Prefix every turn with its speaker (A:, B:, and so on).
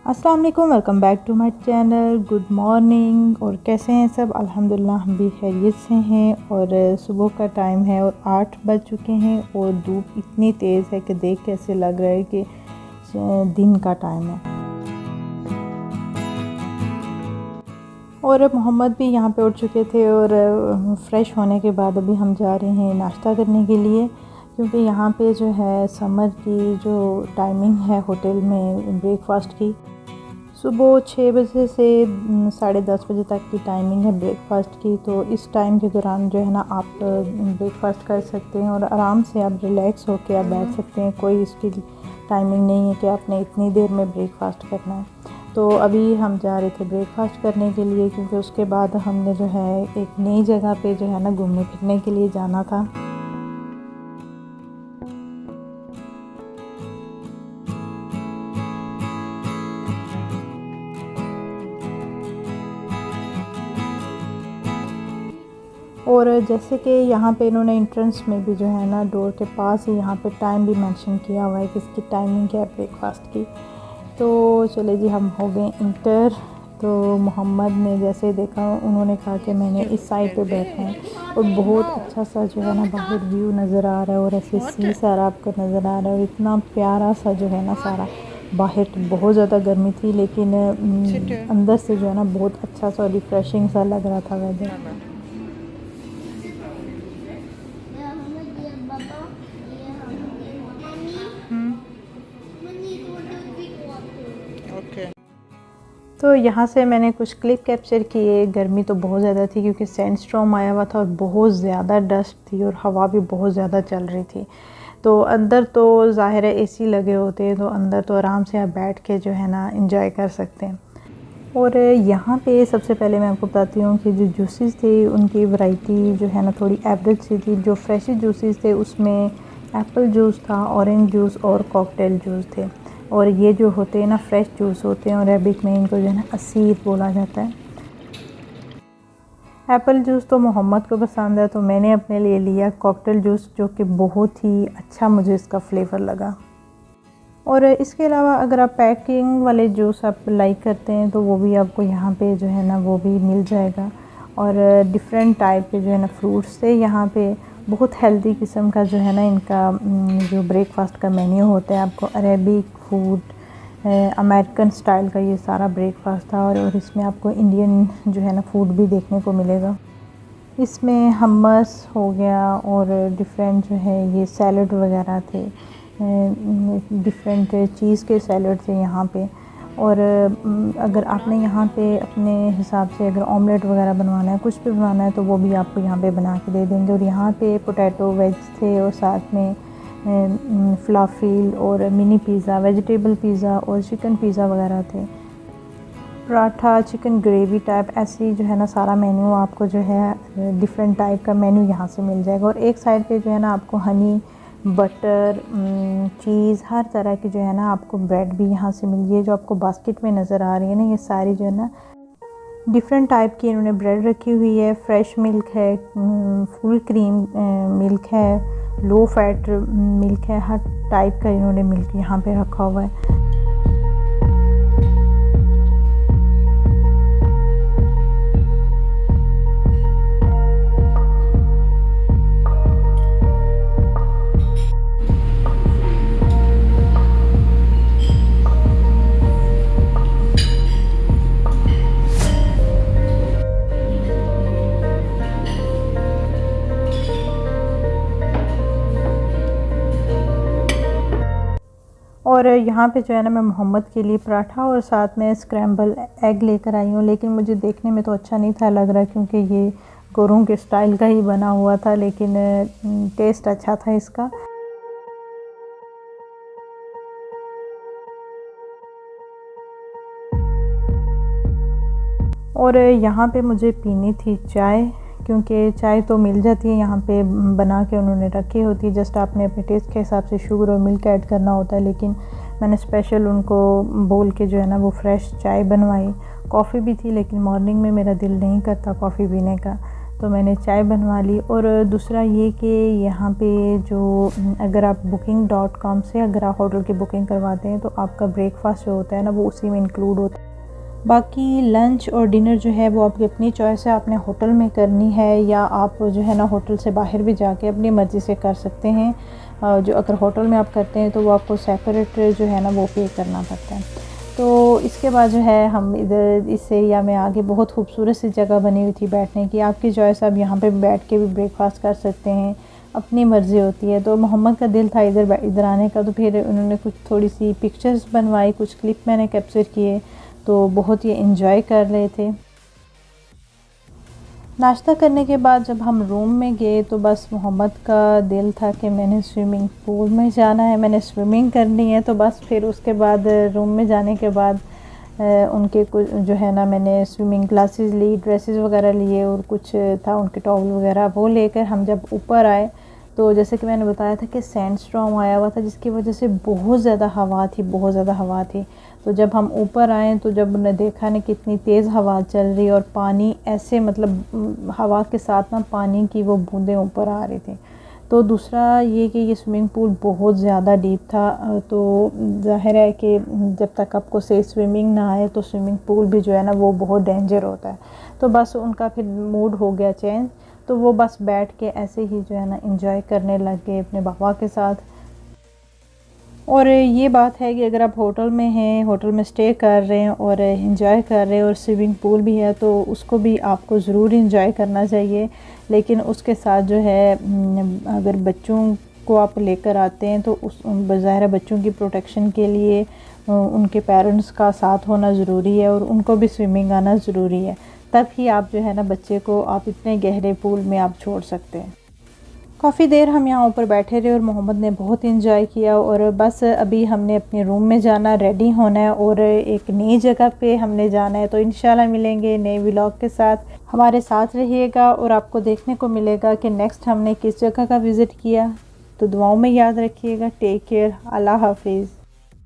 A: अस्सलाम वालेकुम, welcome back to my channel. Good morning. और कैसे हैं सब? अल्हम्दुलिल्लाह हम भी खैरियत से हैं। और सुबह का टाइम है और 8 बज चुके हैं और धूप इतनी तेज़ है कि देख के ऐसे लग रहा है कि दिन का टाइम है। और अब मोहम्मद भी यहाँ पे उठ चुके थे और फ्रेश होने के बाद अभी हम जा रहे हैं नाश्ता करने के लिए, क्योंकि यहाँ पे जो है समर की जो टाइमिंग है होटल में ब्रेकफ़ास्ट की, सुबह 6 बजे से 10:30 बजे तक की टाइमिंग है ब्रेकफ़ास्ट की। तो इस टाइम के दौरान जो है ना आप ब्रेकफ़ास्ट कर सकते हैं और आराम से आप रिलैक्स होकर आप बैठ सकते हैं। कोई इसकी टाइमिंग नहीं है कि आपने इतनी देर में ब्रेकफ़ास्ट करना है। तो अभी हम जा रहे थे ब्रेकफ़ास्ट करने के लिए, क्योंकि उसके बाद हमने जो है एक नई जगह पे जो है ना घूमने फिरने के लिए जाना था। और जैसे कि यहाँ पे इन्होंने एंट्रेंस में भी जो है ना डोर के पास ही यहाँ पे टाइम भी मेंशन किया हुआ है कि इसकी टाइमिंग क्या है ब्रेकफ़ास्ट की। तो चले जी, हम हो गए इंटर। तो मोहम्मद ने जैसे देखा, उन्होंने कहा कि मैंने इस साइड पे बैठा है और बहुत अच्छा सा जो है ना बाहर व्यू नज़र आ रहा है और ऐसे सी सारा आपको नज़र आ रहा है और इतना प्यारा सा जो है ना सारा। बाहर तो बहुत ज़्यादा गर्मी थी, लेकिन अंदर से जो है ना बहुत अच्छा सा रिफ़्रेशिंग सा लग रहा था वेदर। तो यहाँ से मैंने कुछ क्लिप कैप्चर किए। गर्मी तो बहुत ज़्यादा थी क्योंकि सैंडस्टॉर्म आया हुआ था और बहुत ज़्यादा डस्ट थी और हवा भी बहुत ज़्यादा चल रही थी। तो अंदर तो ज़ाहिर है एसी लगे होते हैं, तो अंदर तो आराम से आप बैठ के जो है ना एंजॉय कर सकते हैं। और यहाँ पे सबसे पहले मैं आपको बताती हूँ कि जो जूसेस थे उनकी वैरायटी जो है ना थोड़ी एवरेज सी थी। जो फ्रेश जूसेस थे उसमें एप्पल जूस था, ऑरेंज जूस और कॉकटेल जूस थे। और ये जो होते हैं ना फ्रेश जूस होते हैं और अरबिक में इनको जो है ना असीर बोला जाता है। एप्पल जूस तो मोहम्मद को पसंद है, तो मैंने अपने लिए लिया कॉकटेल जूस, जो कि बहुत ही अच्छा मुझे इसका फ्लेवर लगा। और इसके अलावा अगर आप पैकिंग वाले जूस आप लाइक करते हैं तो वो भी आपको यहाँ पे जो है ना वो भी मिल जाएगा। और डिफरेंट टाइप के जो है ना फ्रूट्स थे यहाँ पे। बहुत हेल्दी किस्म का जो है ना इनका जो ब्रेकफ़ास्ट का मेन्यू होता है, आपको अरेबिक फूड, अमेरिकन स्टाइल का ये सारा ब्रेकफ़ास्ट था। और इसमें आपको इंडियन जो है ना फूड भी देखने को मिलेगा। इसमें हमस हो गया और डिफरेंट जो है ये सैलड वगैरह थे, डिफरेंट चीज़ के सैलड थे यहाँ पे। और अगर आपने यहाँ पे अपने हिसाब से अगर ऑमलेट वगैरह बनवाना है, कुछ भी बनवाना है, तो वो भी आपको यहाँ पे बना के दे देंगे। और यहाँ पे पोटैटो वेज थे और साथ में फलाफिल और मिनी पिज़्ज़ा, वेजिटेबल पिज़्ज़ा और चिकन पिज़्ज़ा वगैरह थे। पराठा, चिकन ग्रेवी टाइप, ऐसी जो है ना सारा मेन्यू आपको जो है डिफरेंट टाइप का मेन्यू यहाँ से मिल जाएगा। और एक साइड पे जो है ना आपको हनी, बटर, चीज़, हर तरह की जो है ना आपको ब्रेड भी यहाँ से मिल गई है। जो आपको बास्केट में नज़र आ रही है ना, ये सारी जो है ना डिफरेंट टाइप की इन्होंने ब्रेड रखी हुई है। फ्रेश मिल्क है, फुल क्रीम मिल्क है, लो फैट मिल्क है, हर टाइप का इन्होंने मिल्क यहाँ पे रखा हुआ है। और यहाँ पे जो है ना मैं मोहम्मद के लिए पराठा और साथ में स्क्रैम्बल एग लेकर आई हूँ, लेकिन मुझे देखने में तो अच्छा नहीं था लग रहा, क्योंकि ये गोरों के स्टाइल का ही बना हुआ था, लेकिन टेस्ट अच्छा था इसका। और यहाँ पे मुझे पीनी थी चाय, क्योंकि चाय तो मिल जाती है यहाँ पे, बना के उन्होंने रखी होती है। जस्ट आपने अपने टेस्ट के हिसाब से शुगर और मिल्क ऐड करना होता है। लेकिन मैंने स्पेशल उनको बोल के जो है ना वो फ्रेश चाय बनवाई। कॉफ़ी भी थी, लेकिन मॉर्निंग में मेरा दिल नहीं करता कॉफ़ी पीने का, तो मैंने चाय बनवा ली। और दूसरा ये कि यहाँ पे जो अगर आप booking.com से अगर आप होटल की बुकिंग करवाते हैं तो आपका ब्रेकफास्ट जो होता है ना वो उसी में इंक्लूड होता है। बाकी लंच और डिनर जो है वो आपकी अपनी चॉइस है, आपने होटल में करनी है या आप जो है ना होटल से बाहर भी जाके अपनी मर्ज़ी से कर सकते हैं। जो अगर होटल में आप करते हैं तो वो आपको सेपरेट जो है ना वो पे करना पड़ता है। तो इसके बाद जो है हम इधर इस एरिया में आगे बहुत खूबसूरत सी जगह बनी हुई थी बैठने की, आपकी चॉइस, आप यहाँ पे बैठ के भी ब्रेकफास्ट कर सकते हैं, अपनी मर्ज़ी होती है। तो मोहम्मद का दिल था इधर आने का, तो फिर उन्होंने कुछ थोड़ी सी पिक्चर्स बनवाई, कुछ क्लिप मैंने कैप्चर किए, तो बहुत ही एंजॉय कर रहे थे। नाश्ता करने के बाद जब हम रूम में गए तो बस मोहम्मद का दिल था कि मैंने स्विमिंग पूल में जाना है, मैंने स्विमिंग करनी है। तो बस फिर उसके बाद रूम में जाने के बाद उनके कुछ जो है ना मैंने स्विमिंग क्लासेस ली, ड्रेसेस वगैरह लिए और कुछ था उनके टॉवल वगैरह, वो लेकर हम जब ऊपर आए तो जैसे कि मैंने बताया था कि सैंड स्टॉर्म आया हुआ था जिसकी वजह से बहुत ज़्यादा हवा थी, बहुत ज़्यादा हवा थी। तो जब हम ऊपर आए तो जब उन्हें देखा ना कितनी तेज़ हवा चल रही और पानी ऐसे मतलब हवा के साथ ना पानी की वो बूंदें ऊपर आ रही थी। तो दूसरा ये कि ये स्विमिंग पूल बहुत ज़्यादा डीप था, तो ज़ाहिर है कि जब तक आपको सही स्विमिंग ना आए तो स्विमिंग पूल भी जो है ना वो बहुत डेंजर होता है। तो बस उनका फिर मूड हो गया चेंज, तो वो बस बैठ के ऐसे ही जो है ना एंजॉय करने लग गए अपने पापा के साथ। और ये बात है कि अगर आप होटल में हैं, होटल में स्टे कर रहे हैं और एंजॉय कर रहे हैं और स्विमिंग पूल भी है तो उसको भी आपको ज़रूर एंजॉय करना चाहिए। लेकिन उसके साथ जो है अगर बच्चों को आप लेकर आते हैं तो उस ज़ाहिर बच्चों की प्रोटेक्शन के लिए उनके पेरेंट्स का साथ होना ज़रूरी है और उनको भी स्विमिंग आना ज़रूरी है, तब ही आप जो है ना बच्चे को आप इतने गहरे पूल में आप छोड़ सकते हैं। काफ़ी देर हम यहाँ ऊपर बैठे रहे और मोहम्मद ने बहुत एंजॉय किया। और बस अभी हमने अपने रूम में जाना, रेडी होना है और एक नई जगह पे हमने जाना है। तो इंशाल्लाह मिलेंगे नए व्लॉग के साथ, हमारे साथ रहिएगा और आपको देखने को मिलेगा कि नेक्स्ट हमने किस जगह का विज़िट किया। तो दुआओं में याद रखिएगा। टेक केयर, अल्लाह हाफिज़।